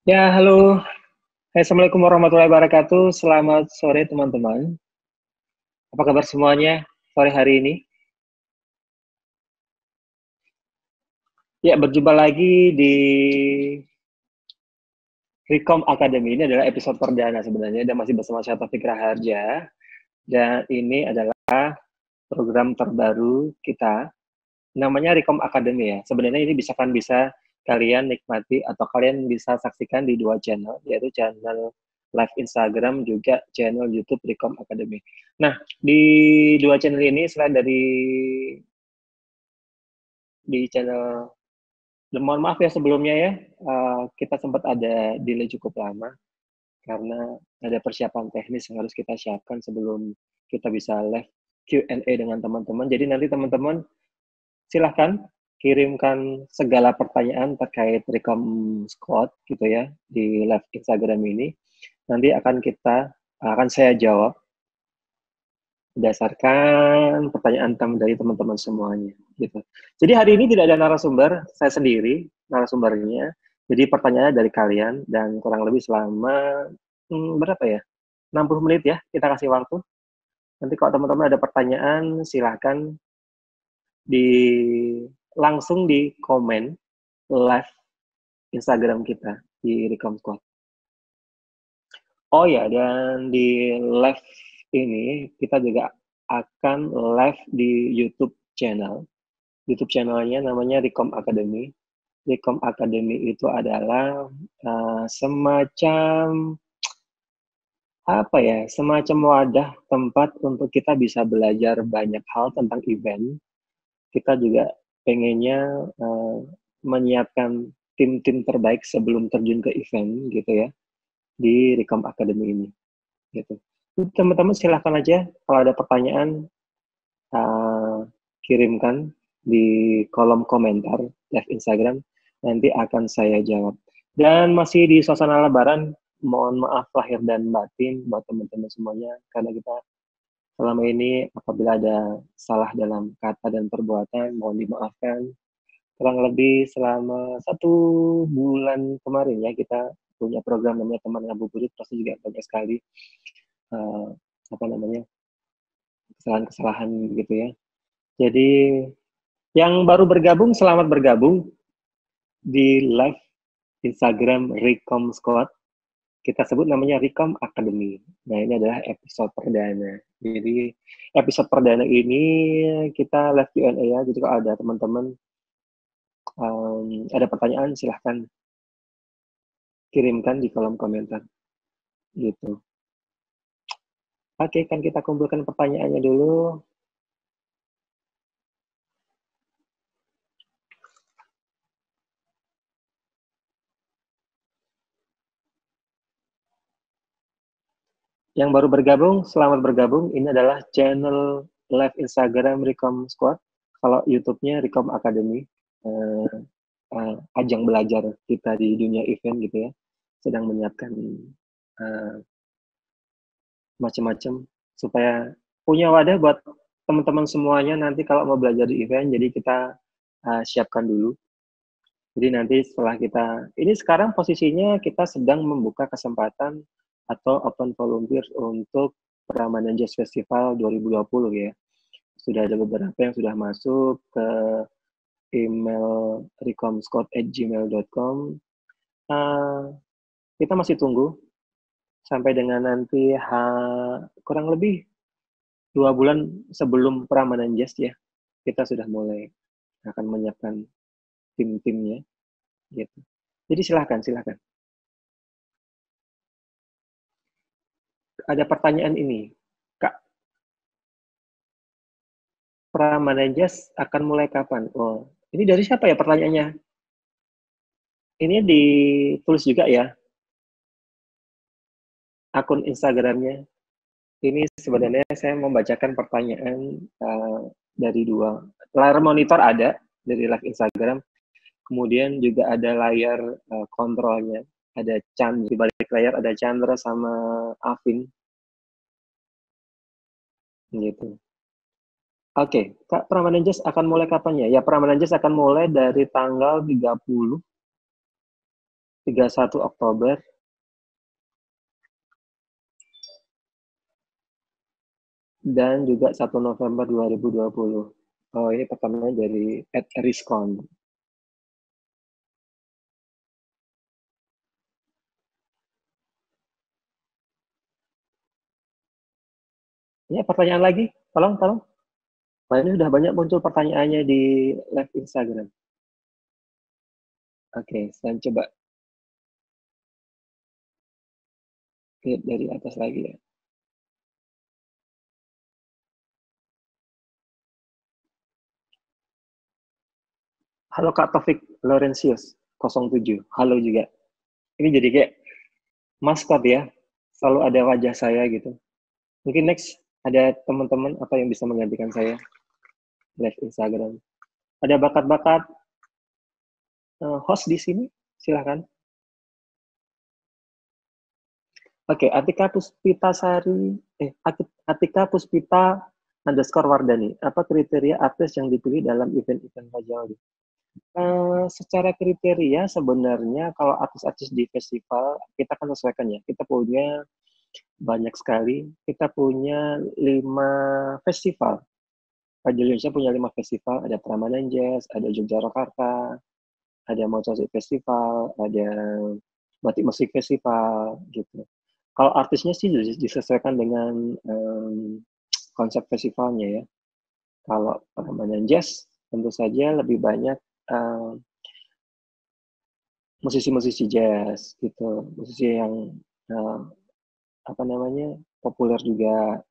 Ya, halo. Assalamualaikum warahmatullahi wabarakatuh. Selamat sore, teman-teman. Apa kabar semuanya sore hari ini? Ya, berjumpa lagi di Recom Academy. Ini adalah episode perdana sebenarnya, dan masih bersama saya Taufik Raharja. Dan ini adalah program terbaru kita, namanya Recom Academy ya. Sebenarnya ini bisa kalian nikmati atau kalian bisa saksikan di dua channel, yaitu channel live Instagram juga channel YouTube Recom Academy. Nah, di dua channel ini selain dari di channel, mohon maaf ya sebelumnya ya, kita sempat ada delay cukup lama karena ada persiapan teknis yang harus kita siapkan sebelum kita bisa live Q&A dengan teman-teman. Jadi nanti teman-teman silahkan kirimkan segala pertanyaan terkait Recom Squad gitu ya di live Instagram ini. Nanti akan saya jawab berdasarkan pertanyaan dari teman-teman semuanya gitu. Jadi hari ini tidak ada narasumber, saya sendiri narasumbernya. Jadi pertanyaannya dari kalian dan kurang lebih selama berapa ya? 60 menit ya kita kasih waktu. Nanti kalau teman-teman ada pertanyaan silahkan di langsung di komen live Instagram kita di Recom Squad. Oh ya, dan di live ini kita juga akan live di YouTube channel. YouTube channelnya namanya Recom Academy. Recom Academy itu adalah semacam apa ya, semacam wadah tempat untuk kita bisa belajar banyak hal tentang event. Kita juga pengennya menyiapkan tim-tim terbaik sebelum terjun ke event gitu ya di Recom Academy ini gitu. Teman-teman silahkan aja kalau ada pertanyaan uh, kirimkan di kolom komentar live Instagram, nanti akan saya jawab. Dan masih di suasana Lebaran, mohon maaf lahir dan batin buat teman-teman semuanya karena kita selama ini apabila ada salah dalam kata dan perbuatan mohon dimaafkan. Kurang lebih selama 1 bulan kemarin ya kita punya program namanya teman ngabuburit, pasti juga banyak sekali uh, apa namanya kesalahan-kesalahan gitu ya. Jadi yang baru bergabung, selamat bergabung di live Instagram Recom Squad. Kita sebut namanya Recom Academy. Nah, ini adalah episode perdana. Jadi, episode perdana ini kita live Q&A ya. Jadi, kalau ada teman-teman ada pertanyaan, silahkan kirimkan di kolom komentar. Gitu. Oke, kan kita kumpulkan pertanyaannya dulu. Yang baru bergabung, selamat bergabung. Ini adalah channel live Instagram Recom Squad. Kalau YouTube-nya Recom Academy. Uh, Ajang belajar kita di dunia event gitu ya. Sedang menyiapkan uh, macam-macam supaya punya wadah buat teman-teman semuanya nanti kalau mau belajar di event. Jadi kita siapkan dulu. Jadi nanti setelah ini sekarang posisinya kita sedang membuka kesempatan atau open volunteer untuk Prambanan Jazz Festival 2020 ya. Sudah ada beberapa yang sudah masuk ke email recomscott@gmail.com. Kita masih tunggu sampai dengan nanti kurang lebih 2 bulan sebelum Prambanan Jazz ya. Kita sudah mulai akan menyiapkan tim-timnya gitu. Jadi silahkan. Ada pertanyaan ini, Kak, Prambanan Jazz akan mulai kapan? Oh, ini dari siapa ya pertanyaannya? Ini ditulis juga ya akun Instagramnya. Ini sebenarnya saya membacakan pertanyaan dari dua layar monitor ada dari live Instagram, kemudian juga ada layar kontrolnya, ada Chandra di balik layar, ada Chandra sama Afin gitu. Oke, Kak, Prambanan Jazz akan mulai kapan ya? Ya, Prambanan Jazz akan mulai dari tanggal 30 31 Oktober dan juga 1 November 2020. Oh, ini pertamanya dari @riskon. Ya, pertanyaan lagi? Tolong, tolong. Wah, ini sudah banyak muncul pertanyaannya di live Instagram. Oke, saya coba lihat dari atas lagi ya. Halo Kak Taufik Laurentius 07. Halo juga. Ini jadi kayak maskot ya. Selalu ada wajah saya gitu. Mungkin next ada teman-teman apa yang bisa menggantikan saya live Instagram. Ada bakat-bakat host di sini? Silahkan. Oke, Atika Puspita Sari, Atika Puspita underscore Wardani. Apa kriteria artis yang dipilih dalam event-event Raja Wali? Secara kriteria sebenarnya kalau artis-artis di festival kita kan sesuaikan ya. Kita punya banyak sekali. Kita punya 5 festival. Raja Indonesia punya 5 festival. Ada Prambanan Jazz, ada Yogyakarta, ada Mojosik Festival, ada Batik Musik Festival gitu. Kalau artisnya sih disesuaikan dengan konsep festivalnya ya. Kalau Prambanan Jazz tentu saja lebih banyak musisi-musisi jazz gitu, musisi yang apa namanya populer juga.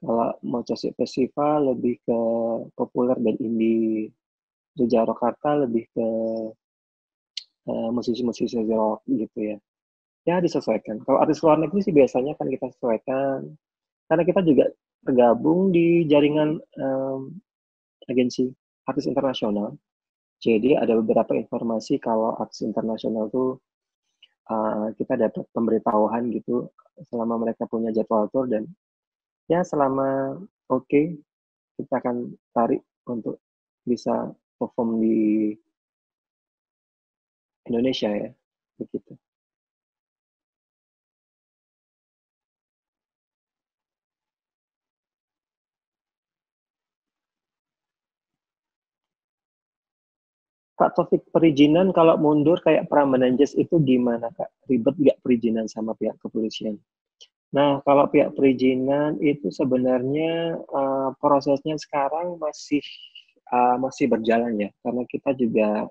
Kalau Mojosik Festival lebih ke populer dan indie. Yogyakarta lebih ke musisi-musisi rock gitu ya. Ya disesuaikan. Kalau artis luar negeri sih biasanya kan kita sesuaikan. Karena kita juga tergabung di jaringan agensi artis internasional. Jadi ada beberapa informasi kalau artis internasional tuh kita dapat pemberitahuan gitu selama mereka punya jadwal tour dan ya selama oke kita akan tarik untuk bisa perform di Indonesia ya begitu. Kak Taufik, perizinan kalau mundur kayak Prambanan Jazz itu gimana Kak? Ribet nggak perizinan sama pihak kepolisian? Nah, kalau pihak perizinan itu sebenarnya prosesnya sekarang masih berjalan ya, karena kita juga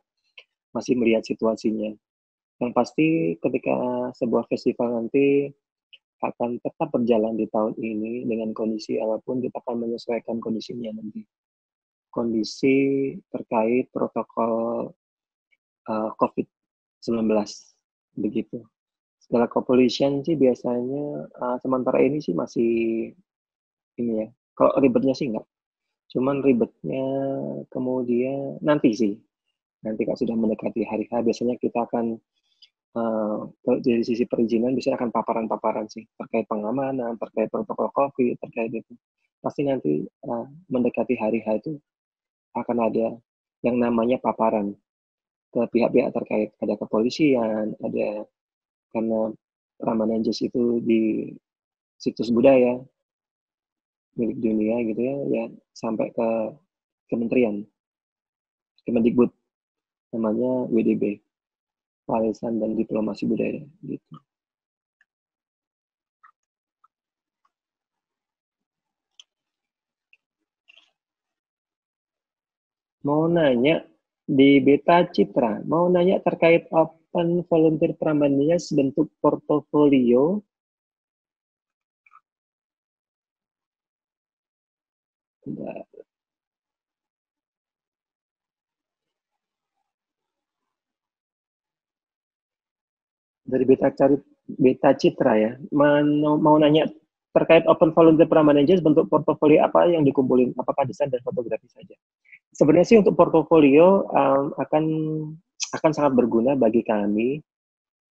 masih melihat situasinya. Yang pasti ketika sebuah festival nanti akan tetap berjalan di tahun ini dengan kondisi apapun, kita akan menyesuaikan kondisinya nanti. Kondisi terkait protokol COVID-19 begitu. Segala kepolisian sih biasanya sementara ini sih masih ini ya. Kalau ribetnya sih enggak. Cuman ribetnya kemudian nanti sih. Nanti kalau sudah mendekati hari H biasanya kita akan dari sisi perizinan biasanya akan paparan-paparan sih terkait pengamanan, terkait protokol COVID, terkait itu. Pasti nanti mendekati hari H itu akan ada yang namanya paparan ke pihak-pihak terkait. Ada kepolisian, ada karena Prambanan Jazz itu di situs budaya milik dunia gitu ya, ya sampai ke kementerian, Kemendikbud, namanya WDB, Warisan dan Diplomasi Budaya gitu. Mau nanya di Beta Citra, mau nanya terkait open volunteer Prambanan sebentuk portofolio. Dari Beta Citra ya, mau nanya terkait open volunteer Prambanan bentuk portofolio apa yang dikumpulin, apakah desain dan fotografi saja? Sebenarnya sih untuk portofolio akan sangat berguna bagi kami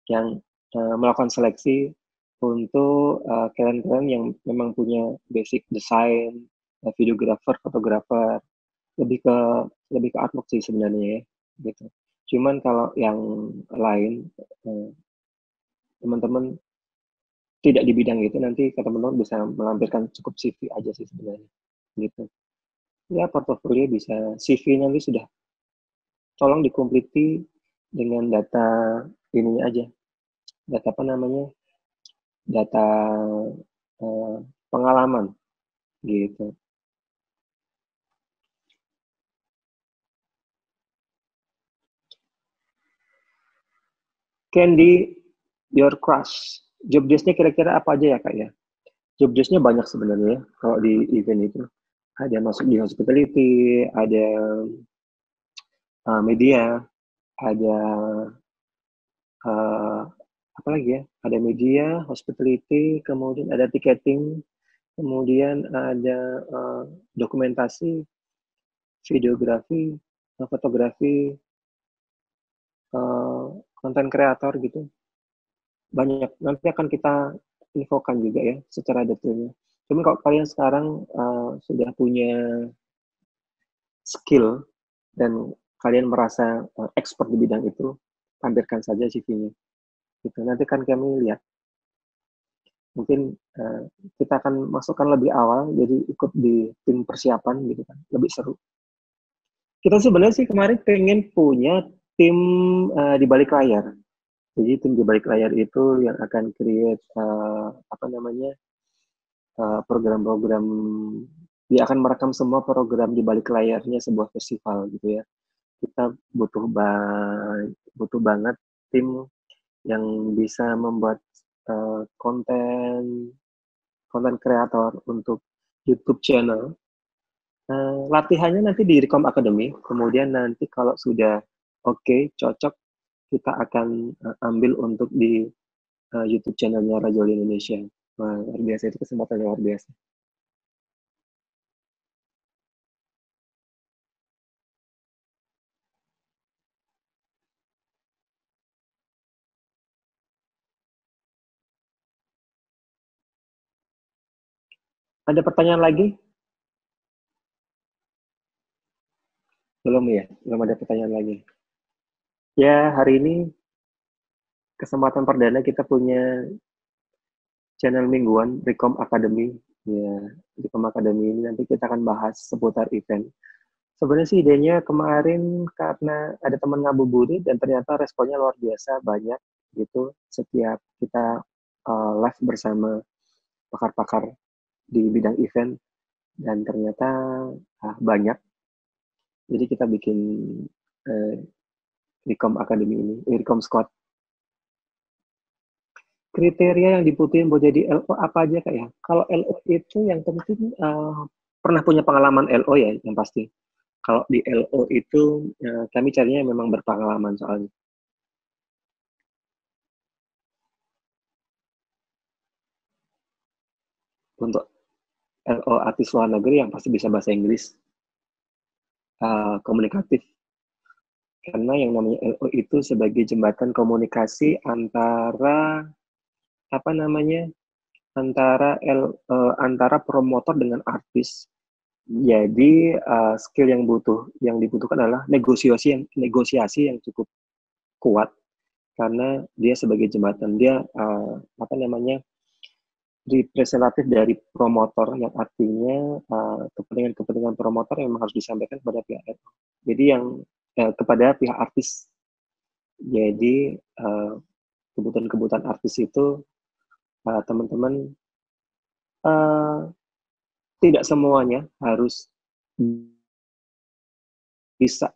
yang melakukan seleksi untuk kalian-kalian yang memang punya basic desain, videographer, fotografer, lebih ke lebih ke artwork sih sebenarnya ya, gitu. Cuman kalau yang lain, teman-teman tidak di bidang itu, nanti teman-teman bisa melampirkan cukup CV aja sih sebenarnya, gitu. Ya, portofolio bisa, CV nanti sudah, tolong dikompleti dengan data ininya aja, data apa namanya, data eh, pengalaman, gitu. Candy, your crush. Job desk-nya kira-kira apa aja ya, Kak ya? Job desk-nya banyak sebenarnya ya, kalau di event itu. Ada masuk di hospitality, ada media, ada uh, apa lagi ya? Ada media, hospitality, kemudian ada ticketing, kemudian ada dokumentasi, videografi, fotografi, konten kreator gitu. Banyak. Nanti akan kita infokan juga ya secara detailnya. Cuma kalau kalian sekarang sudah punya skill dan kalian merasa expert di bidang itu, tampilkan saja CV-nya. Gitu. Nanti kan kami lihat. Mungkin kita akan masukkan lebih awal, jadi ikut di tim persiapan gitu kan, lebih seru. Kita sebenarnya sih kemarin pengen punya tim di balik layar. Jadi tim di balik layar itu yang akan create apa namanya, program-program, dia akan merekam semua program di balik layarnya sebuah festival gitu ya. Kita butuh banget tim yang bisa membuat konten konten kreator untuk YouTube channel. Latihannya nanti di Recom Academy, kemudian nanti kalau sudah oke, cocok, kita akan ambil untuk di YouTube channelnya Rajoli Indonesia. Wah, luar biasa, itu kesempatan yang luar biasa. Ada pertanyaan lagi? Belum ya? Belum ada pertanyaan lagi. Ya, hari ini kesempatan perdana kita punya channel mingguan Recom Academy. Ya, Recom Academy ini nanti kita akan bahas seputar event. Sebenarnya sih idenya kemarin karena ada teman ngabuburit dan ternyata responnya luar biasa banyak gitu setiap kita live bersama pakar-pakar di bidang event dan ternyata banyak. Jadi kita bikin uh, Recom Academy ini, Recom Squad. Kriteria yang dibutuhin buat jadi LO apa aja Kak ya? Kalau LO itu yang penting pernah punya pengalaman LO ya yang pasti. Kalau di LO itu kami carinya memang berpengalaman soalnya. Untuk LO artis luar negeri yang pasti bisa bahasa Inggris, komunikatif. Karena yang namanya LO itu sebagai jembatan komunikasi antara apa namanya, antara promotor dengan artis. Jadi skill yang dibutuhkan adalah negosiasi yang cukup kuat karena dia sebagai jembatan, dia apa namanya, representatif dari promotor yang artinya kepentingan-kepentingan promotor yang memang harus disampaikan kepada pihak RO. Jadi yang kepada pihak artis. Jadi kebutuhan-kebutuhan artis itu teman-teman uh, tidak semuanya harus bisa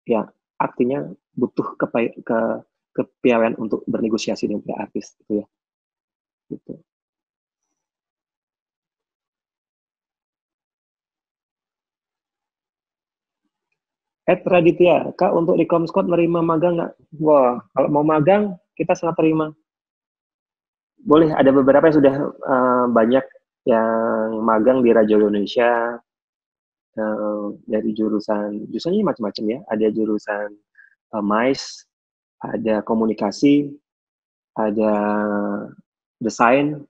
ya, artinya butuh kepiawaian untuk bernegosiasi dengan pihak artis gitu ya, gitu. Raditya, Kak, untuk Recom Squad menerima magang nggak? Wah, kalau mau magang kita sangat terima. Boleh, ada beberapa yang sudah banyak yang magang di Radio Indonesia dari jurusannya macam-macam ya. Ada jurusan MICE, ada komunikasi, ada desain.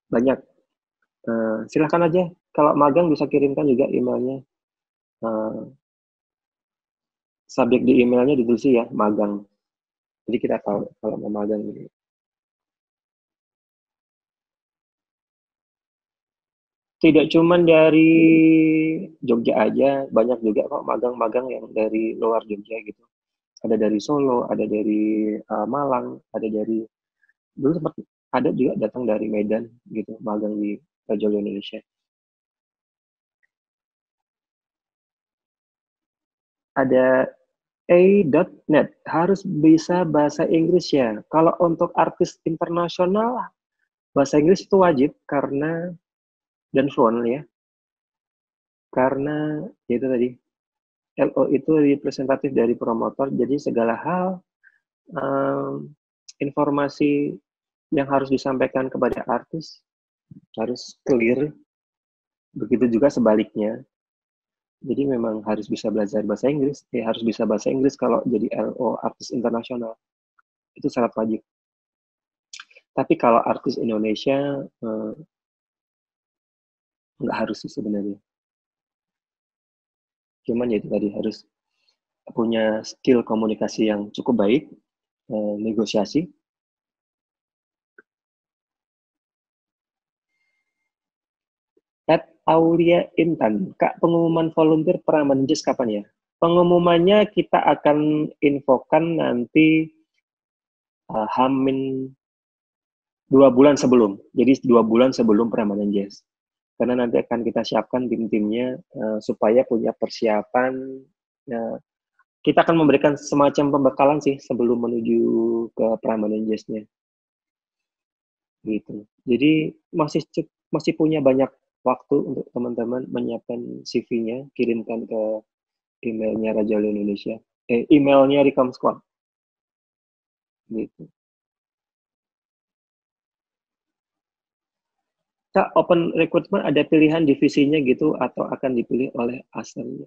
banyak. Silahkan aja, kalau magang bisa kirimkan juga emailnya. Subjek di emailnya ditulis ya, magang. Jadi kita tahu kalau mau magang gitu. Tidak cuman dari Jogja aja, banyak juga kok magang-magang yang dari luar Jogja gitu. Ada dari Solo, ada dari Malang, ada dari dulu sempat ada juga datang dari Medan gitu, magang di Rajol Indonesia. Ada A.net, harus bisa bahasa Inggris ya. Kalau untuk artis internasional, bahasa Inggris itu wajib karena dan fluent ya. Karena itu tadi LO itu representatif dari promotor, jadi segala hal informasi yang harus disampaikan kepada artis harus clear. Begitu juga sebaliknya. Jadi memang harus bisa belajar bahasa Inggris, harus bisa bahasa Inggris kalau jadi LO artis internasional. Itu syarat wajib. Tapi kalau artis Indonesia nggak harus sih sebenarnya. Cuman ya itu tadi harus punya skill komunikasi yang cukup baik, negosiasi. Aulia Intan, Kak, pengumuman volunteer Pramenjes kapan ya? Pengumumannya kita akan infokan nanti Hamin 2 bulan sebelum. Jadi 2 bulan sebelum Pramenjes. Karena nanti akan kita siapkan tim-timnya supaya punya persiapan. Kita akan memberikan semacam pembekalan sih sebelum menuju ke Pramenjesnya. Gitu. Jadi masih punya banyak waktu untuk teman-teman menyiapkan CV-nya, kirimkan ke emailnya Raja Indonesia. Emailnya Recom Squad. Gitu. Kak, open recruitment ada pilihan divisinya gitu atau akan dipilih oleh asalnya?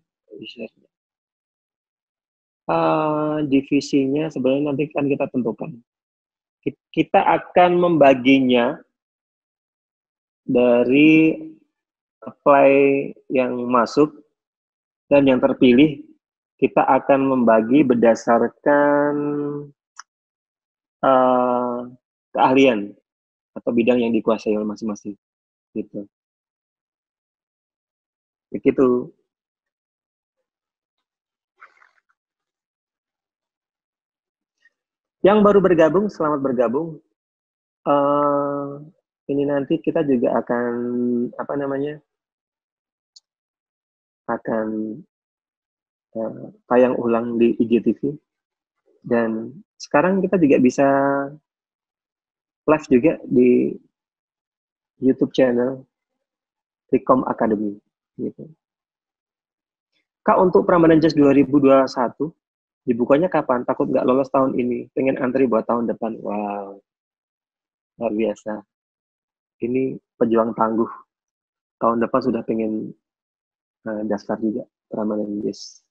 Divisinya sebenarnya nanti kan kita tentukan. Kita akan membaginya dari apply yang masuk dan yang terpilih. Kita akan membagi berdasarkan keahlian atau bidang yang dikuasai oleh masing-masing. Gitu. Begitu. Yang baru bergabung, selamat bergabung. Ini nanti kita juga akan akan tayang ulang di IGTV dan sekarang kita juga bisa live juga di YouTube channel Recom Academy gitu. Kak, untuk Pramenjes 2021 dibukanya kapan? Takut nggak lolos tahun ini, pengen antri buat tahun depan. Wow, luar biasa. Ini pejuang tangguh. Tahun depan sudah pengen daftar juga Pramenjes.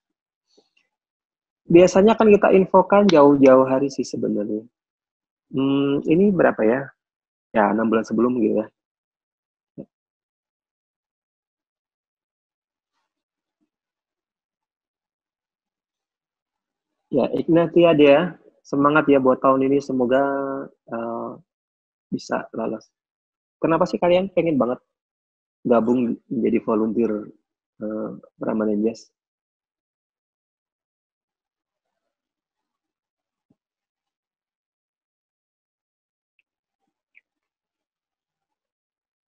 Biasanya kan kita infokan jauh-jauh hari sih sebenarnya. Ini berapa ya? Ya, 6 bulan sebelum gitu ya. Ya, Ignatia dia, semangat ya buat tahun ini. Semoga bisa lolos. Kenapa sih kalian pengen banget gabung menjadi volunteer Pramenjes?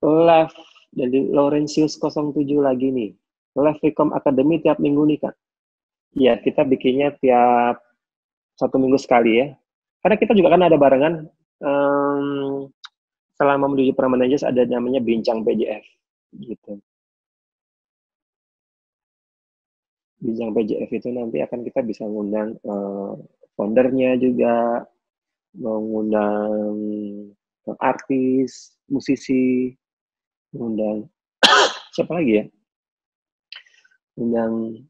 Live dari Laurentius 07 lagi nih. Live Recom Academy tiap minggu nih, Kak. Iya, kita bikinnya tiap 1 minggu sekali ya. Karena kita juga kan ada barengan selama menuju Pramenjes ada namanya Bincang PJF gitu. Bincang PJF itu nanti akan kita bisa ngundang foundernya juga, mengundang artis, musisi, mengundang siapa lagi ya? Mengundang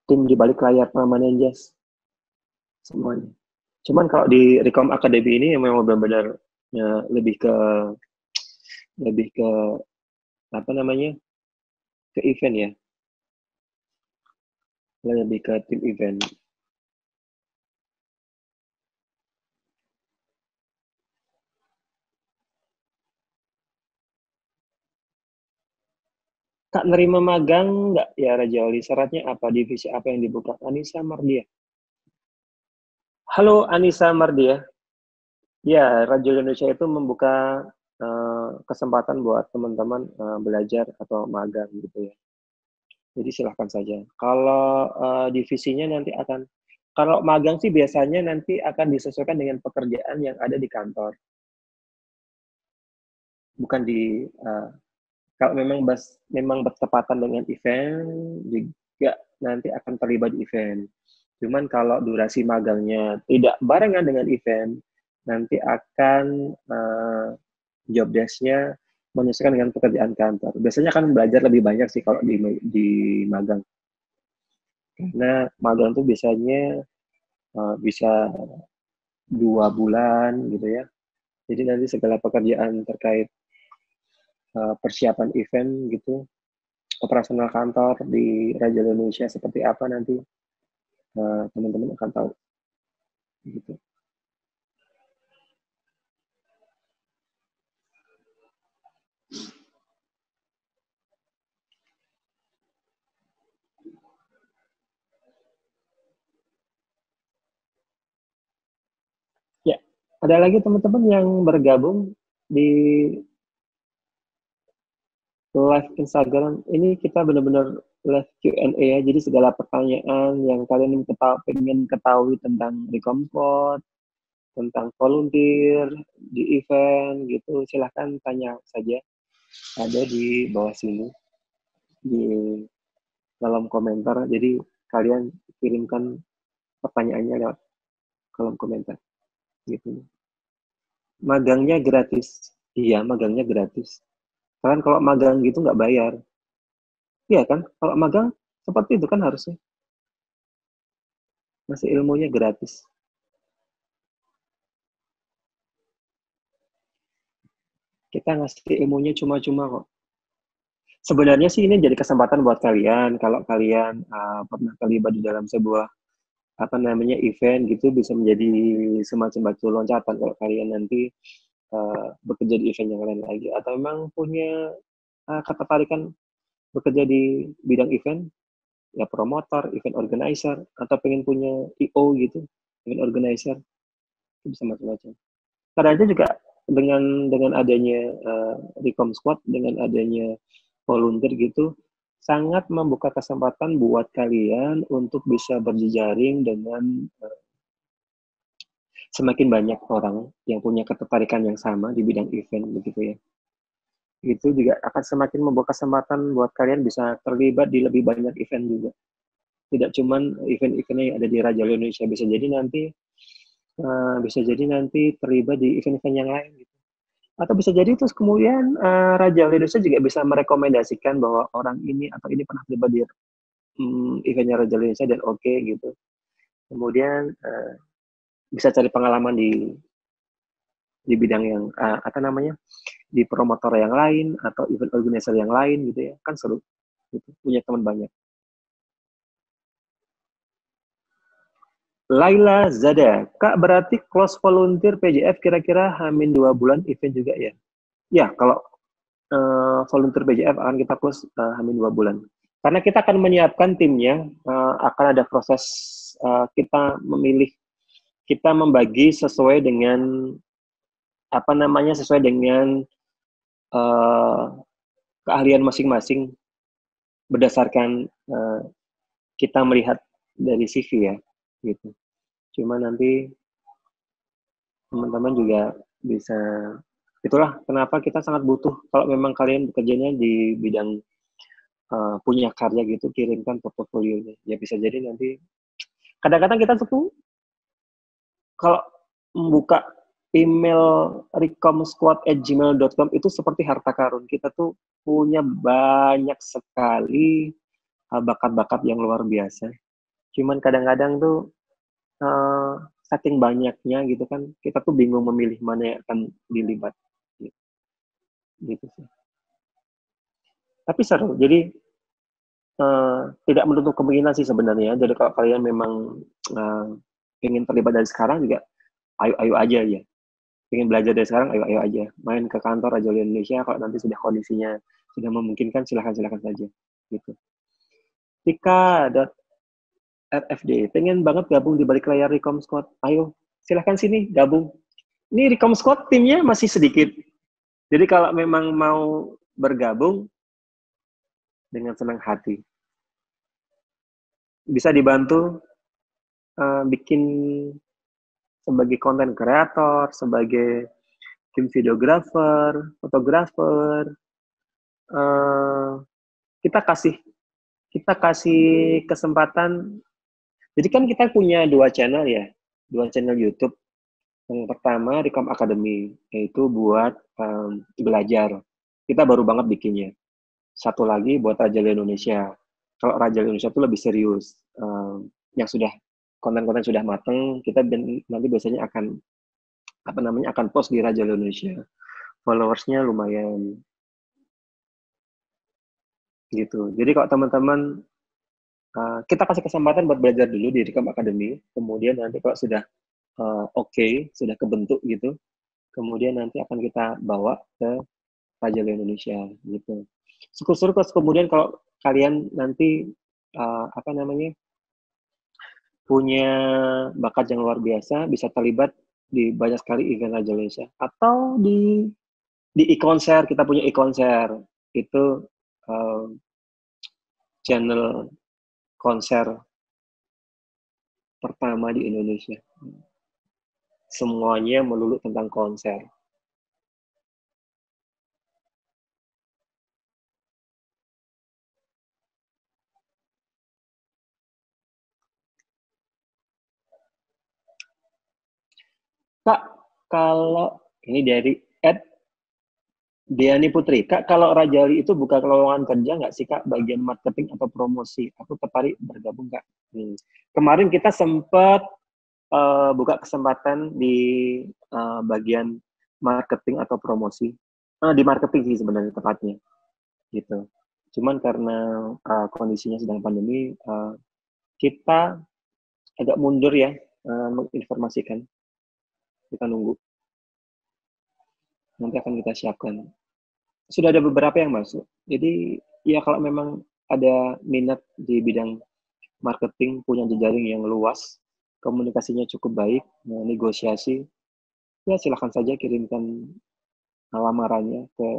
tim di balik layar Pramenjes semuanya. Cuman kalau di Recom Academy ini memang benar-benar lebih ke lebih ke apa namanya, ke event ya, lebih ke tim event. Kak nerima magang nggak ya Raja Wali? Syaratnya apa? Divisi apa yang dibuka? Anissa Mardia. Halo Anissa Mardia. Ya, Raja Indonesia itu membuka kesempatan buat teman-teman belajar atau magang gitu ya. Jadi silahkan saja. Kalau divisinya nanti akan, kalau magang sih biasanya nanti akan disesuaikan dengan pekerjaan yang ada di kantor, bukan di kalau memang bertepatan dengan event juga nanti akan terlibat di event. Cuman kalau durasi magangnya tidak barengan dengan event, nanti akan job desk-nya menyesuaikan dengan pekerjaan kantor. Biasanya kan belajar lebih banyak sih kalau di magang. Karena magang tuh biasanya bisa 2 bulan gitu ya. Jadi nanti segala pekerjaan terkait persiapan event gitu, operasional kantor di Raja Indonesia seperti apa nanti teman-teman akan tahu gitu. Ya, ada lagi teman-teman yang bergabung di live Instagram. Ini kita benar-benar live Q&A ya. Jadi segala pertanyaan yang kalian pengen ketahui tentang Recomfort, tentang volunteer di event gitu, silahkan tanya saja. Ada di bawah sini di dalam komentar. Jadi kalian kirimkan pertanyaannya lewat kolom komentar gitu. Magangnya gratis. Iya, magangnya gratis. Kalian kalau magang gitu nggak bayar. Iya kan? Kalau magang seperti itu kan harusnya. Masih ilmunya gratis. Kita ngasih ilmunya cuma-cuma kok. Sebenarnya sih ini jadi kesempatan buat kalian. Kalau kalian pernah terlibat di dalam sebuah apa namanya event gitu, bisa menjadi semacam batu loncatan kalau kalian nanti bekerja di event yang lain lagi. Atau memang punya ketertarikan bekerja di bidang event, ya promotor, event organizer, atau pengen punya I.O. gitu, event organizer, itu bisa macam-macam. Kadang itu juga dengan adanya Recom Squad, dengan adanya volunteer gitu, sangat membuka kesempatan buat kalian untuk bisa berjejaring dengan semakin banyak orang yang punya ketertarikan yang sama di bidang event begitu ya. Itu juga akan semakin membuka kesempatan buat kalian bisa terlibat di lebih banyak event juga. Tidak cuman event-event yang ada di Raja Indonesia, bisa jadi nanti terlibat di event-event yang lain gitu. Atau bisa jadi terus kemudian Raja Indonesia juga bisa merekomendasikan bahwa orang ini atau ini pernah terlibat di eventnya Raja Indonesia dan oke gitu. Kemudian bisa cari pengalaman di bidang yang apa namanya, di promotor yang lain atau event organizer yang lain gitu ya, kan seru gitu, punya teman banyak. Laila Zada, Kak berarti close volunteer PJF kira-kira hamin 2 bulan event juga ya? Ya, kalau volunteer PJF akan kita close hamin 2 bulan. Karena kita akan menyiapkan timnya, akan ada proses kita memilih, kita membagi sesuai dengan apa namanya, sesuai dengan uh, keahlian masing-masing berdasarkan kita melihat dari CV ya, gitu. Cuma nanti teman-teman juga bisa, itulah kenapa kita sangat butuh kalau memang kalian bekerjanya di bidang punya karya gitu, kirimkan portofolionya ya. Bisa jadi nanti kadang-kadang kita tuh kalau membuka email recomsquad@gmail.com itu seperti harta karun. Kita tuh punya banyak sekali bakat-bakat yang luar biasa. Cuman kadang-kadang tuh uh, saking banyaknya gitu kan, kita tuh bingung memilih mana yang akan dilibat. gitu sih. Tapi seru, jadi tidak menutup kemungkinan sih sebenarnya. Jadi kalau kalian memang ingin terlibat dari sekarang juga, ayo aja ya. Ingin belajar dari sekarang, ayo aja. Main ke kantor Rajoli Indonesia, kalau nanti sudah kondisinya sudah memungkinkan, silakan saja. Gitu. Tika.rfd, pengen banget gabung di balik layar Recom Squad. Ayo, silahkan sini gabung. Ini Recom Squad timnya masih sedikit. Jadi kalau memang mau bergabung, dengan senang hati. Bisa dibantu bikin sebagai konten kreator, sebagai tim videografer, fotografer. Kita kasih kesempatan. Jadi kan kita punya 2 channel ya, 2 channel YouTube. Yang pertama Recom Academy, yaitu buat belajar. Kita baru banget bikinnya. Satu lagi buat Raja Indonesia. Kalau Raja Indonesia itu lebih serius. Yang sudah konten-konten sudah mateng, kita nanti biasanya akan post di Raja Indonesia. Followersnya lumayan gitu. Jadi kalau teman-teman kita kasih kesempatan buat belajar dulu di Recom Academy, kemudian nanti kalau sudah oke, sudah kebentuk gitu, kemudian nanti akan kita bawa ke Raja Indonesia gitu. Syukur-syukur kemudian kalau kalian nanti punya bakat yang luar biasa, bisa terlibat di banyak sekali event Raja Indonesia, atau di e-konser. Kita punya e-konser, itu channel konser pertama di Indonesia. Semuanya melulu tentang konser. Kak, kalau ini dari Ed Diani Putri, Kak, kalau Rajali itu buka lowongan kerja nggak sih, Kak, bagian marketing atau promosi? Aku tertarik bergabung, Kak. Kemarin kita sempat buka kesempatan di bagian marketing atau promosi. Di marketing sih sebenarnya tepatnya, gitu. Cuman karena kondisinya sedang pandemi, kita agak mundur ya menginformasikan. Kita nunggu. Nanti akan kita siapkan. Sudah ada beberapa yang masuk. Jadi ya kalau memang ada minat di bidang marketing, punya jejaring yang luas, komunikasinya cukup baik, negosiasi, ya silahkan saja kirimkan lamarannya ke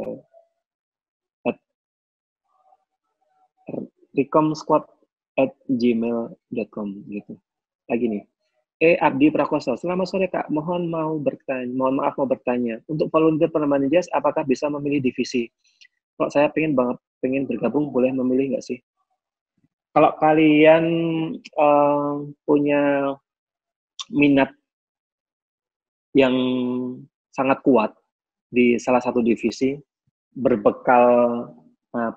recomsquad@gmail.com gitu. Lagi nih. Abdi Prakoso, selamat sore Kak. Mohon maaf mau bertanya. Untuk volunteer penambahan jazz, apakah bisa memilih divisi? Kalau saya pengen bergabung, boleh memilih nggak sih? Kalau kalian punya minat yang sangat kuat di salah satu divisi, berbekal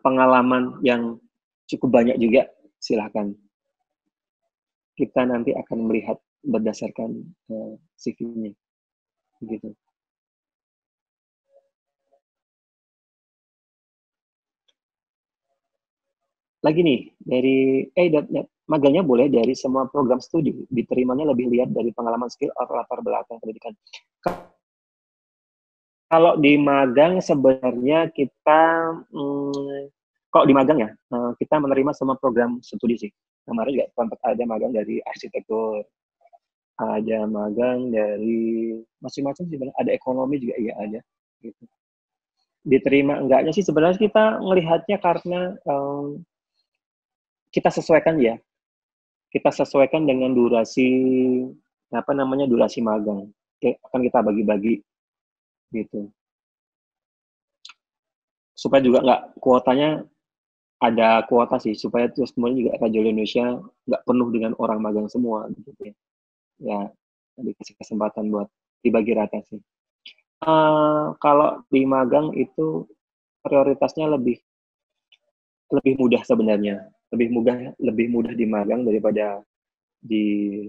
pengalaman yang cukup banyak juga, silahkan. Kita nanti akan melihat berdasarkan CV-nya, gitu. Lagi nih, dari magangnya boleh dari semua program studi, diterimanya lebih lihat dari pengalaman skill atau latar belakang pendidikan. Kalau di magang sebenarnya kita, kalau di magang ya, kita menerima semua program studi sih. Kemarin juga sempat ada magang dari arsitektur, ada magang dari macam-macam sih, ada ekonomi juga iya ada. Gitu. Diterima enggaknya sih sebenarnya kita melihatnya karena kita sesuaikan ya. Kita sesuaikan dengan durasi magang. Akan kita bagi-bagi gitu. Supaya juga nggak kuotanya ada kuota sih, supaya terus kemudian juga Raja Indonesia nggak penuh dengan orang magang semua gitu ya. Ya, dikasih kesempatan buat dibagi rata sih. Kalau di magang itu prioritasnya lebih mudah sebenarnya, lebih mudah di magang daripada di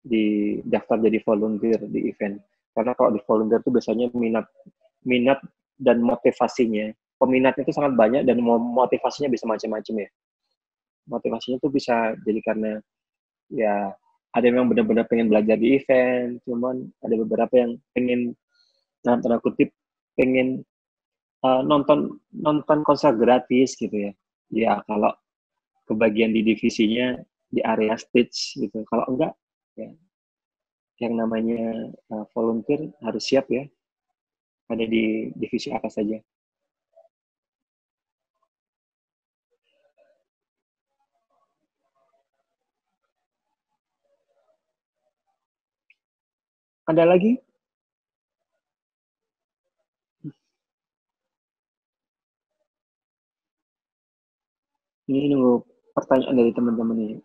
di daftar jadi volunteer di event. Karena kalau di volunteer itu biasanya minat dan motivasinya. Peminatnya itu sangat banyak dan motivasinya bisa macam-macam ya. Motivasinya tuh bisa jadi karena ya ada yang memang benar-benar pengen belajar di event, cuman ada beberapa yang pengen dalam tanda kutip pengen nonton nonton konser gratis gitu ya. Ya kalau kebagian di divisinya di area stage gitu. Kalau enggak ya yang namanya volunteer harus siap ya ada di divisi apa saja. Ada lagi? Ini nunggu pertanyaan dari teman-teman ini.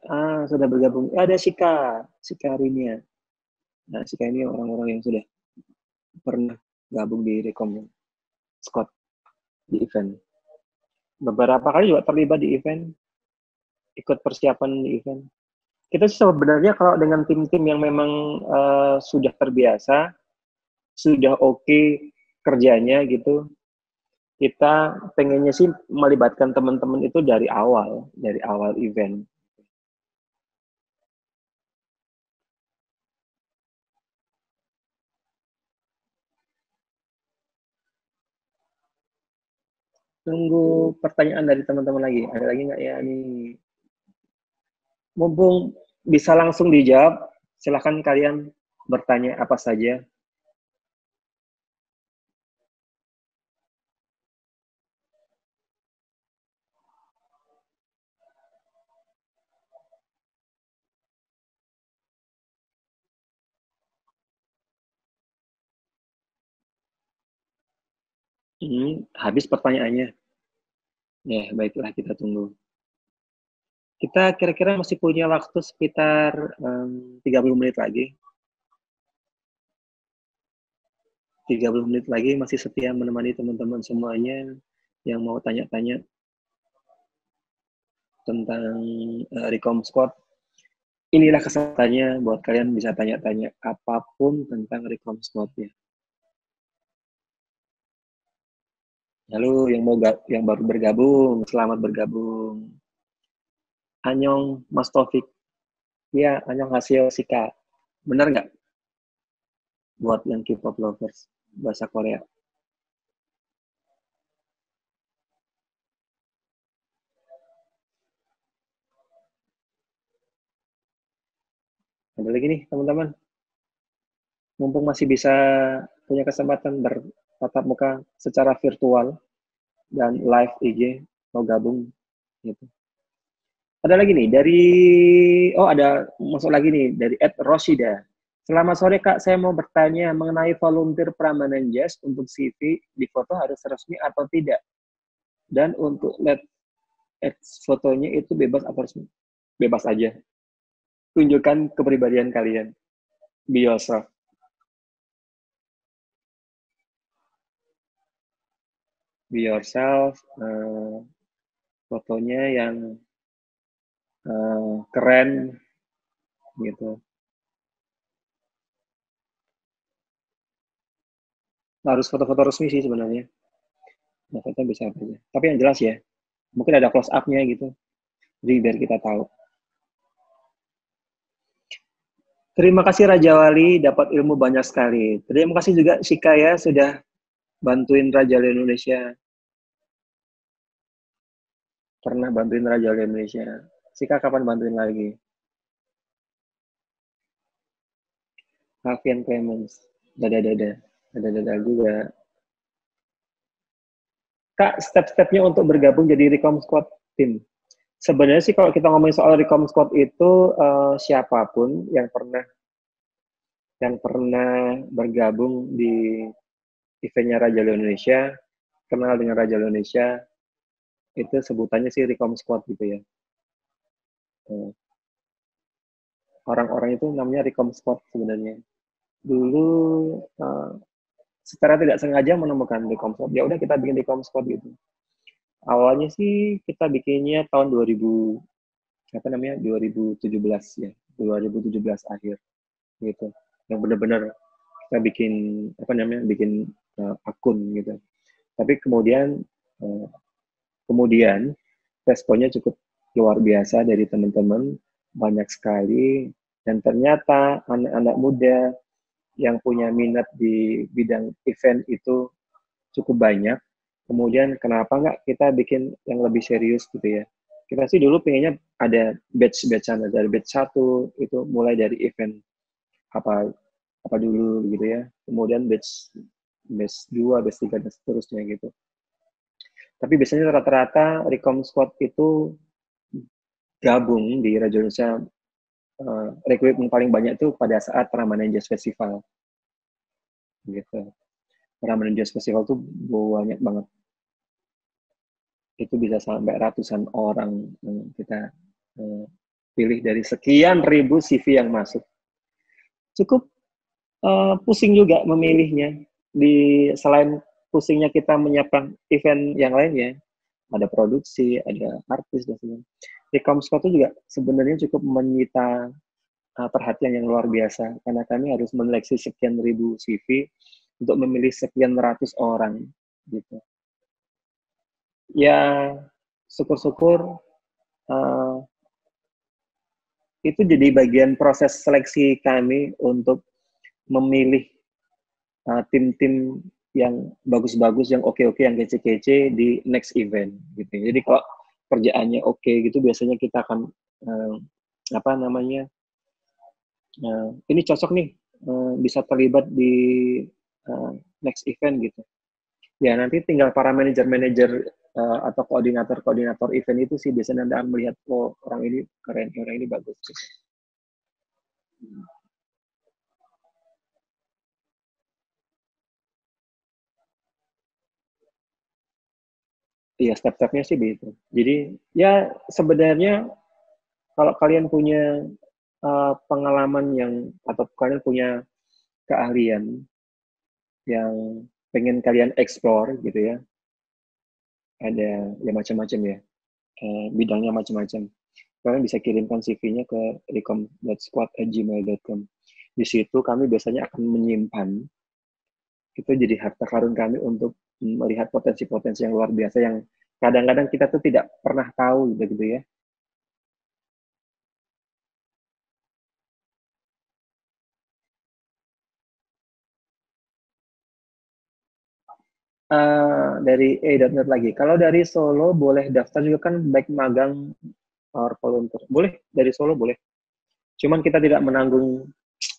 Sudah bergabung. Ada Sika Rinia. Nah, Sika ini orang-orang yang sudah pernah gabung di Rekom Scott di event. Beberapa kali juga terlibat di event, ikut persiapan di event. Kita sebenarnya kalau dengan tim-tim yang memang sudah terbiasa, sudah oke kerjanya gitu, kita pengennya sih melibatkan teman-teman itu dari awal event. Tunggu pertanyaan dari teman-teman lagi. Ada lagi nggak ya? Ini mumpung bisa langsung dijawab, silahkan kalian bertanya apa saja. Habis pertanyaannya. Ya, baiklah kita tunggu. Kita kira-kira masih punya waktu sekitar 30 menit lagi. 30 menit lagi masih setia menemani teman-teman semuanya yang mau tanya-tanya tentang Recom Squad. Inilah kesempatannya buat kalian bisa tanya-tanya apapun tentang Recom Squad-nya. Halo yang baru bergabung, selamat bergabung. Anyong Mas Taufik. Ya, Anyong Hasil Sika. Benar nggak? Buat yang K-pop lovers bahasa Korea. Ada lagi nih teman-teman. Mumpung masih bisa punya kesempatan bertatap muka secara virtual dan live IG mau gabung gitu. Ada lagi nih dari ada masuk lagi nih dari Ed Roshida. Selamat sore Kak, saya mau bertanya mengenai volunteer Prambanan Jazz untuk CV di foto harus resmi atau tidak? Dan untuk let fotonya itu bebas atau resmi? Bebas aja. Tunjukkan kepribadian kalian. Be yourself. Be yourself. Fotonya yang keren gitu. Harus foto-foto resmi sih sebenarnya. Nah, foto bisa apa aja. Tapi yang jelas ya, mungkin ada close up-nya gitu. Jadi biar kita tahu. Terima kasih Raja Wali, dapat ilmu banyak sekali. Terima kasih juga Sika ya, sudah bantuin Raja Wali Indonesia. Pernah bantuin Raja Wali Indonesia. Sika kapan bantuin lagi? Alfian Clemens. Dada-dada. Dada-dada juga. Kak, step-stepnya untuk bergabung jadi Recom Squad tim. Sebenarnya sih kalau kita ngomongin soal Recom Squad itu siapapun yang pernah bergabung di eventnya Raja Indonesia, kenal dengan Raja Indonesia, itu sebutannya sih Recom Squad gitu ya. Orang-orang itu namanya Recom Squad sebenarnya. Dulu secara tidak sengaja menemukan Recom Squad. Ya udah kita bikin Recom Squad gitu. Awalnya sih kita bikinnya tahun 2000 apa namanya 2017 ya, 2017 akhir gitu. Yang benar-benar kita bikin apa namanya bikin akun gitu. Tapi uh, kemudian responnya cukup luar biasa dari teman-teman, banyak sekali, dan ternyata anak-anak muda yang punya minat di bidang event itu cukup banyak. Kemudian kenapa nggak kita bikin yang lebih serius gitu ya. Kita sih dulu pengennya ada batch-batchan, dari batch 1 itu mulai dari event apa apa dulu gitu ya. Kemudian batch batch 2, batch 3 dan seterusnya gitu. Tapi biasanya rata-rata Recom Squad itu gabung di Radio Indonesia, rekrutmen paling banyak itu pada saat Ramadan Jazz Festival gitu. Ramadan Jazz Festival tuh banyak banget, itu bisa sampai ratusan orang kita pilih dari sekian ribu CV yang masuk. Cukup pusing juga memilihnya. Selain pusingnya kita menyiapkan event yang lainnya, ada produksi, ada artis dan sebagainya. Di Comscore itu juga sebenarnya cukup menyita perhatian yang luar biasa karena kami harus menyeleksi sekian ribu CV untuk memilih sekian ratus orang gitu. Ya syukur-syukur uh, itu jadi bagian proses seleksi kami untuk memilih tim-tim yang bagus-bagus, yang oke-oke, yang kece-kece di next event gitu. Jadi kalau kerjaannya oke gitu, biasanya kita akan apa namanya ini cocok nih bisa terlibat di next event gitu. Ya nanti tinggal para manajer-manajer atau koordinator-koordinator event itu sih biasanya Anda melihat, oh orang ini keren, orang ini bagus. Gitu. Iya, step-stepnya sih begitu. Jadi ya sebenarnya kalau kalian punya pengalaman yang atau kalian punya keahlian yang pengen kalian explore gitu ya, ada ya macam-macam ya, bidangnya macam-macam. Kalian bisa kirimkan CV-nya ke recom.squad@gmail.com. Di situ kami biasanya akan menyimpan, itu jadi harta karun kami untuk melihat potensi-potensi yang luar biasa yang kadang-kadang kita tuh tidak pernah tahu gitu ya. Dari A.net lagi. Kalau dari Solo boleh daftar juga kan, baik magang or volunteer. Boleh dari Solo boleh. Cuman kita tidak menanggung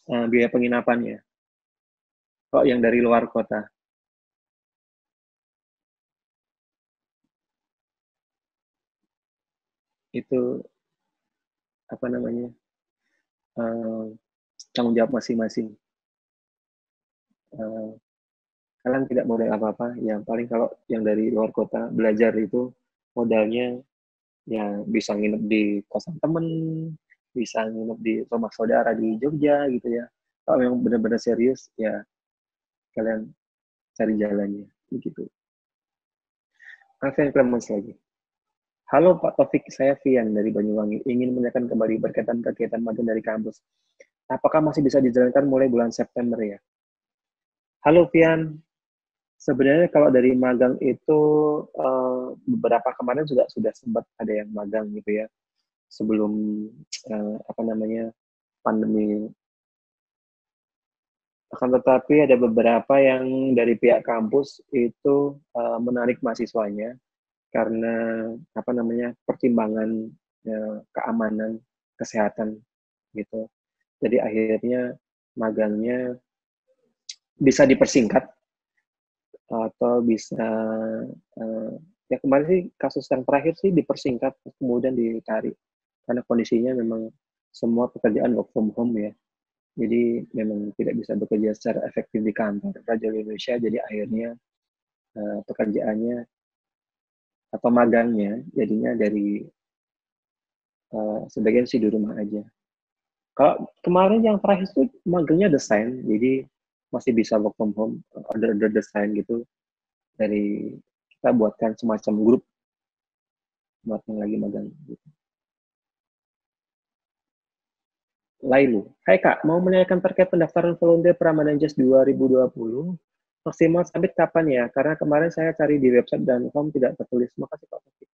biaya penginapannya. Kalau yang dari luar kota itu apa namanya uh, tanggung jawab masing-masing. Uh, Kalian tidak modal apa-apa. Yang paling kalau yang dari luar kota belajar itu modalnya ya bisa nginep di kosan temen, bisa nginep di rumah saudara di Jogja gitu ya. Kalau yang benar-benar serius ya kalian cari jalannya begitu. Alfian Clemens lagi. Halo Pak Taufik, saya Fian dari Banyuwangi. Ingin menanyakan kembali berkaitan kegiatan magang dari kampus. Apakah masih bisa dijalankan mulai bulan September ya? Halo Fian, sebenarnya kalau dari magang itu beberapa kemarin juga sudah sempat ada yang magang gitu ya. Sebelum apa namanya pandemi. Akan tetapi ada beberapa yang dari pihak kampus itu menarik mahasiswanya karena apa namanya pertimbangan keamanan kesehatan gitu. Jadi akhirnya magangnya bisa dipersingkat atau bisa ya kemarin sih kasus yang terakhir sih dipersingkat kemudian ditarik karena kondisinya memang semua pekerjaan work from home ya. Jadi memang tidak bisa bekerja secara efektif di kantor Radio Indonesia. Jadi akhirnya pekerjaannya atau magangnya jadinya dari sebagian sih di rumah aja. Kalau kemarin yang terakhir itu magangnya desain, jadi masih bisa work from home, order desain gitu. Dari kita buatkan semacam grup buat yang lagi magang. Gitu. Lailu, hai Kak, mau menanyakan terkait pendaftaran volunteer Ramadan Jazz 2020. Maksimal submit kapan ya? Karena kemarin saya cari di website dan form tidak tertulis. Makasih Pak Taufik.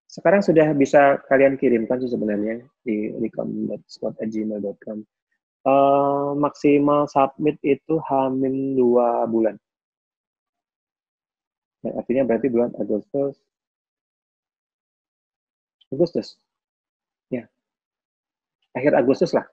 Sekarang sudah bisa kalian kirimkan sih sebenarnya di recom.squad@gmail.com. Maksimal submit itu hamin 2 bulan. Ya, artinya berarti bulan Agustus. Ya, akhir Agustus lah.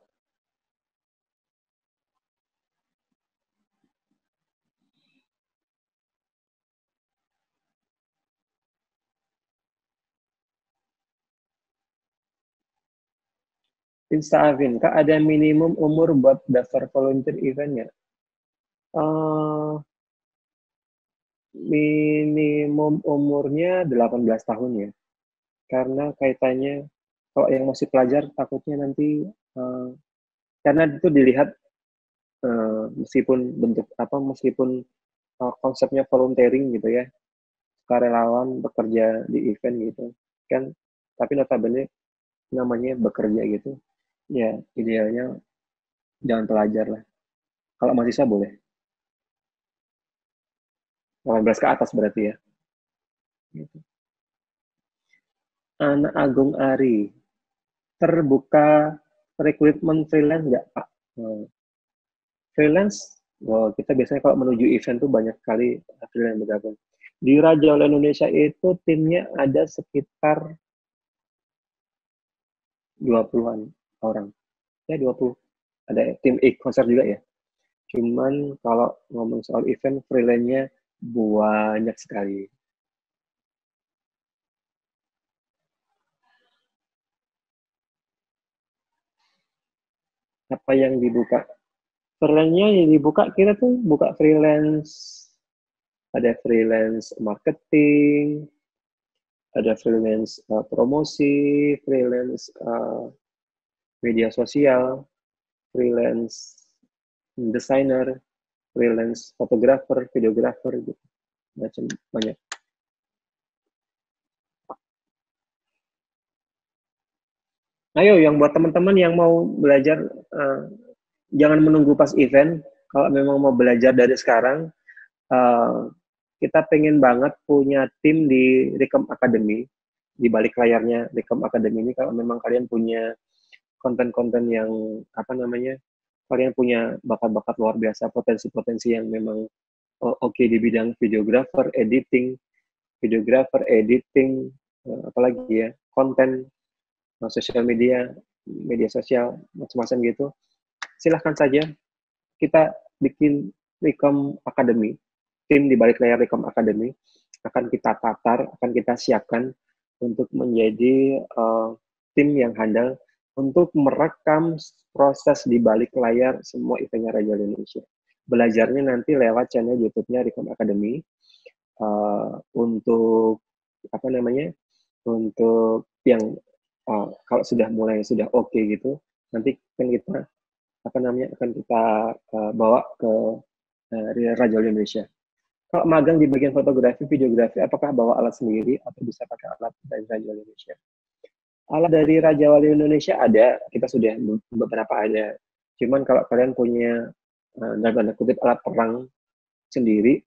Insta-Avin, Kak, ada minimum umur buat daftar volunteer eventnya? Minimum umurnya 18 tahun ya. Karena kaitannya, kalau yang masih pelajar takutnya nanti, karena itu dilihat meskipun bentuk apa, meskipun konsepnya volunteering gitu ya, karyawan bekerja di event gitu kan, tapi notabene namanya bekerja gitu, ya idealnya jangan pelajar lah. Kalau mahasiswa boleh 18 ke atas berarti ya gitu. Anak Agung Ari, terbuka rekrutmen freelance nggak Pak? Freelance, wow, kita biasanya kalau menuju event tuh banyak kali freelance bergabung. Di Raja Wali Indonesia itu timnya ada sekitar 20-an orang. Ya 20. Ada tim konser juga ya. Cuman kalau ngomong soal event, freelance-nya banyak sekali. Apa yang dibuka? Freelance-nya yang dibuka, kita tuh buka freelance, ada freelance marketing, ada freelance promosi, freelance media sosial, freelance desainer, freelance fotografer, videografer gitu. Macam banyak. Ayo yang buat teman-teman yang mau belajar jangan menunggu pas event. Kalau memang mau belajar dari sekarang, uh, kita pengen banget punya tim di Recom Academy. Di balik layarnya Recom Academy ini, kalau memang kalian punya konten-konten yang apa namanya, kalian punya bakat-bakat luar biasa, potensi-potensi yang memang oke di bidang videographer, editing, apalagi ya, konten, sosial media, media sosial, macam-macam gitu. Silahkan saja kita bikin Recom Academy, tim di balik layar Recom Academy akan kita tatar, akan kita siapkan untuk menjadi tim yang handal untuk merekam proses di balik layar semua eventnya Raja Indonesia. Belajarnya nanti lewat channel YouTube-nya Recom Academy untuk apa namanya, untuk yang kalau sudah mulai sudah oke gitu, nanti kan kita apa namanya akan kita bawa ke Raja Indonesia. Kalau magang di bagian fotografi, videografi, apakah bawa alat sendiri atau bisa pakai alat dari Raja Indonesia? Alat dari Raja Wali Indonesia ada, kita sudah beberapa ada. Cuman kalau kalian punya dalam tanda kutip alat perang sendiri,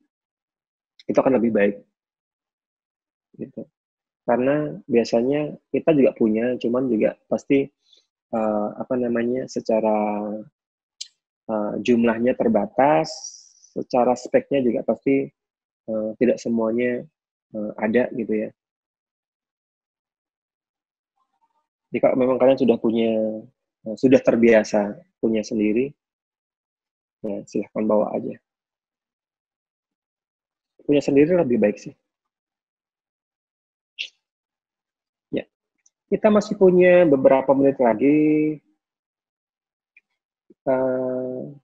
itu akan lebih baik. Gitu. Karena biasanya kita juga punya, cuman juga pasti apa namanya secara jumlahnya terbatas, secara speknya juga pasti tidak semuanya ada gitu ya. Jadi kalau memang kalian sudah punya, sudah terbiasa punya sendiri, ya silahkan bawa aja. Punya sendiri lebih baik sih. Ya, kita masih punya beberapa menit lagi. Uh,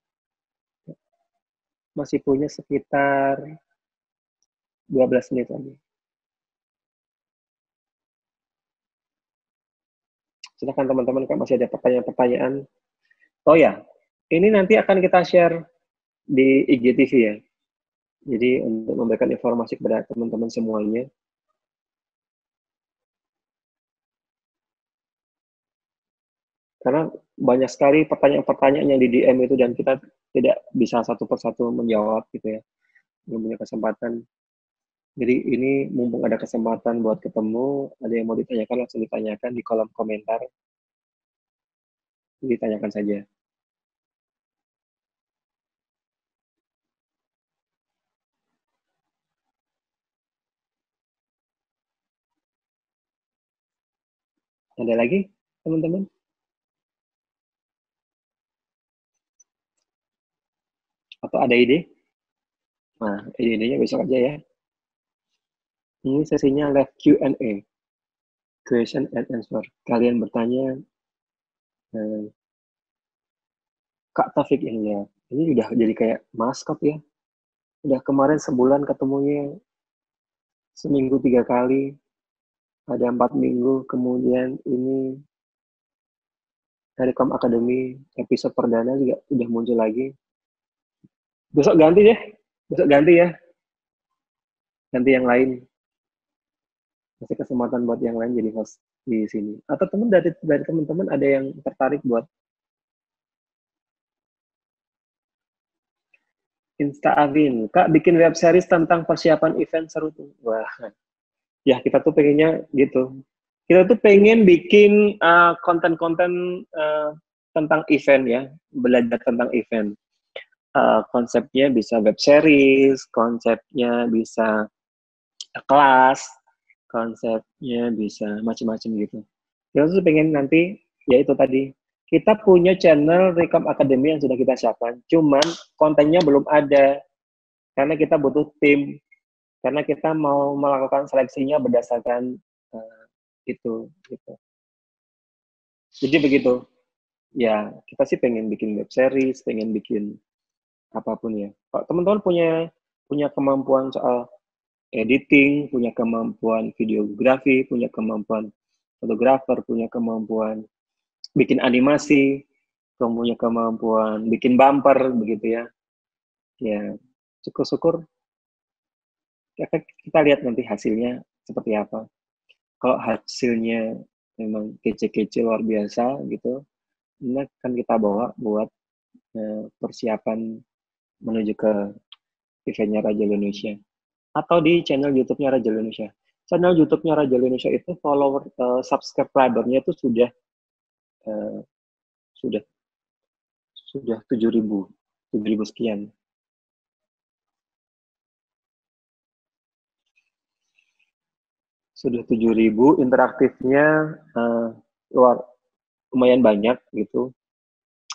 masih punya sekitar 12 menit lagi. Silahkan teman-teman kalau masih ada pertanyaan-pertanyaan. Oh ya, ini nanti akan kita share di IGTV ya. Jadi untuk memberikan informasi kepada teman-teman semuanya. Karena banyak sekali pertanyaan-pertanyaan yang di DM itu dan kita tidak bisa satu persatu menjawab gitu ya. Belum punya kesempatan. Jadi ini mumpung ada kesempatan buat ketemu, ada yang mau ditanyakan langsung ditanyakan di kolom komentar. Ditanyakan saja. Ada lagi, teman-teman? Atau ada ide? Nah, ide-idenya besok aja ya. Ini sesinya live Q&A, question and answer. Kalian bertanya, Kak Taufik ini ya, ini udah jadi kayak maskot ya. Udah kemarin sebulan ketemunya seminggu 3 kali, ada 4 minggu, kemudian ini Telekom Academy episode perdana juga udah muncul lagi. Besok ganti deh, besok ganti ya, ganti yang lain. Kasih kesempatan buat yang lain jadi host di sini. Atau dari teman-teman ada yang tertarik buat Insta Avin. Kak bikin web series tentang persiapan event seru tuh. Wah, ya kita tuh pengennya gitu. Kita tuh pengen bikin konten-konten tentang event ya, belajar tentang event. Konsepnya bisa web series, konsepnya bisa kelas, konsepnya bisa macam-macam gitu. Kita tuh pengen nanti, ya itu tadi, kita punya channel Recom Academy yang sudah kita siapkan, cuman kontennya belum ada, karena kita butuh tim, karena kita mau melakukan seleksinya berdasarkan itu. Gitu. Jadi begitu. Ya, kita sih pengen bikin web series, pengen bikin apapun ya. Kalau teman-teman punya kemampuan soal editing, punya kemampuan videografi, punya kemampuan fotografer, punya kemampuan bikin animasi, punya kemampuan bikin bumper begitu ya. Ya, syukur-syukur kita lihat nanti hasilnya seperti apa. Kalau hasilnya memang kece-kece luar biasa gitu, ini akan kita bawa buat persiapan menuju ke eventnya Raja Indonesia. Atau di channel YouTube-nya Raja Indonesia. Channel YouTube-nya Raja Indonesia itu follower subscriber-nya itu uh, sudah sudah 7.000 sekian. Sudah 7.000, interaktifnya luar lumayan banyak gitu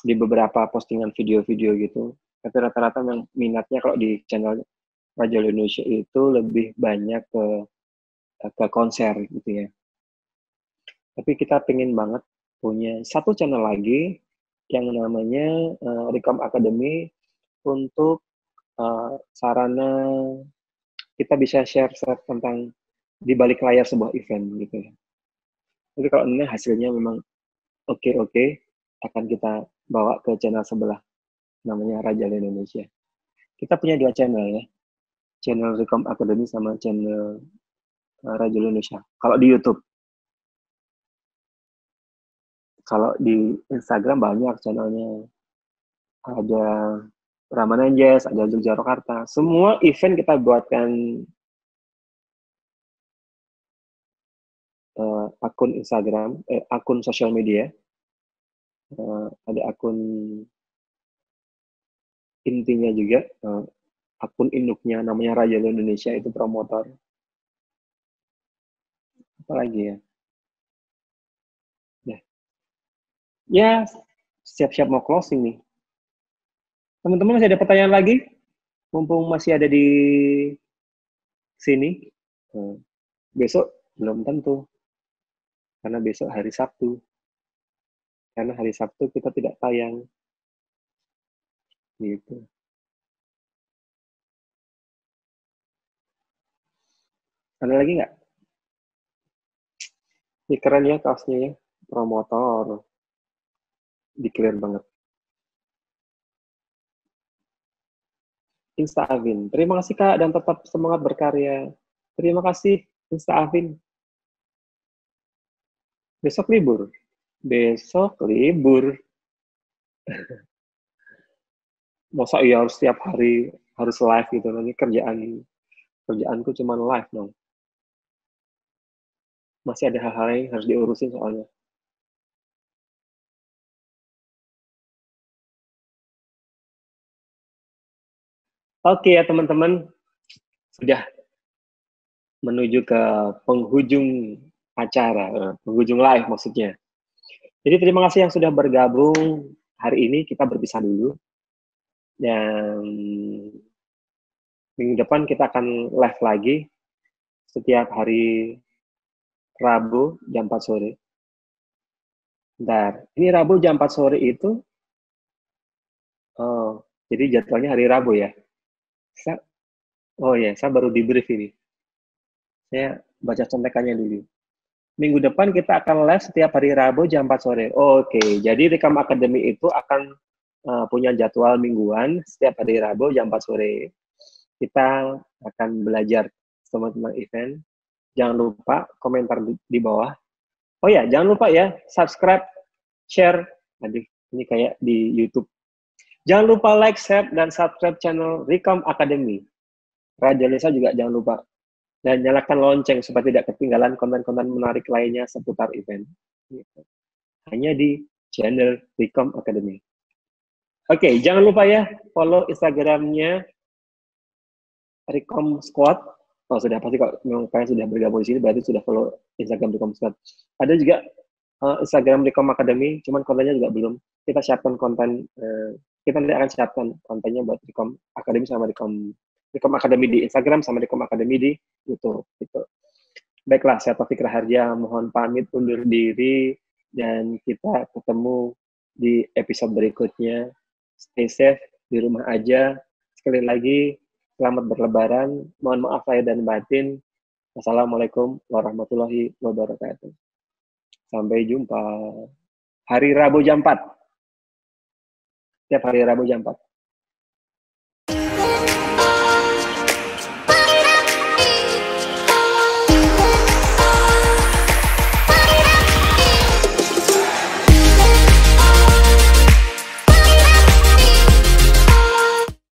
di beberapa postingan video-video gitu. Tapi rata-rata minatnya kalau di channel Raja Indonesia itu lebih banyak ke konser gitu ya. Tapi kita pengen banget punya satu channel lagi yang namanya Recom Academy untuk sarana kita bisa share-share tentang di balik layar sebuah event gitu ya. Tapi kalau ini hasilnya memang oke, akan kita bawa ke channel sebelah namanya Raja Indonesia. Kita punya 2 channel ya. Channel Recom Academy sama channel Raja Indonesia. Kalau di YouTube. Kalau di Instagram banyak channelnya. Ada Ramadan Jazz, ada Jogja Jakarta. Semua event kita buatkan akun Instagram, akun sosial media. Ada akun intinya juga, akun induknya namanya Raja Indonesia, itu promotor. Apalagi ya? Ya, siap-siap mau closing nih. Teman-teman masih ada pertanyaan lagi? Mumpung masih ada di sini. Besok belum tentu. Karena besok hari Sabtu. Karena hari Sabtu kita tidak tayang. Gitu. Ada lagi nggak? Ini keren ya kaosnya ya. Promotor. Declare banget. Insta Avin. Terima kasih Kak dan tetap semangat berkarya. Terima kasih Insta Avin. Besok libur. Besok libur. Masa iya harus setiap hari harus live gitu, nanti kerjaanku cuma live dong. Masih ada hal-hal yang harus diurusin soalnya. Oke ya teman-teman, sudah menuju ke penghujung acara, penghujung live maksudnya. Jadi terima kasih yang sudah bergabung hari ini, kita berpisah dulu. Dan minggu depan kita akan live lagi setiap hari Rabu jam 4 sore. Bentar, ini Rabu jam 4 sore itu, oh, jadi jadwalnya hari Rabu ya? Oh ya, saya baru di brief ini. Saya baca contekannya dulu. Minggu depan kita akan live setiap hari Rabu jam 4 sore. Oke, jadi Rekam Academy itu akan punya jadwal mingguan setiap hari Rabu jam 4 sore. Kita akan belajar teman-teman event. Jangan lupa komentar di bawah. Oh ya, jangan lupa ya, subscribe, share. Nanti ini kayak di YouTube. Jangan lupa like, share, dan subscribe channel Rekam Academy. Raja Lisa juga jangan lupa. Dan nyalakan lonceng supaya tidak ketinggalan konten-konten menarik lainnya seputar event. Hanya di channel Recom Academy. Oke, jangan lupa ya follow Instagramnya Recom Squad. Oh sudah pasti kalau memang kalian sudah bergabung di sini berarti sudah follow Instagram Recom Squad. Ada juga Instagram Recom Academy, cuman kontennya juga belum. Kita siapkan konten, kita nanti akan siapkan kontennya buat Recom Academy sama Recom Academy di Instagram sama Recom Academy di YouTube. Gitu. Baiklah, saya Taufik Raharja, mohon pamit undur diri dan kita ketemu di episode berikutnya. Stay safe, di rumah aja. Sekali lagi, selamat berlebaran. Mohon maaf lahir dan batin. Wassalamualaikum warahmatullahi wabarakatuh. Sampai jumpa. Hari Rabu jam 4. Tiap hari Rabu jam 4.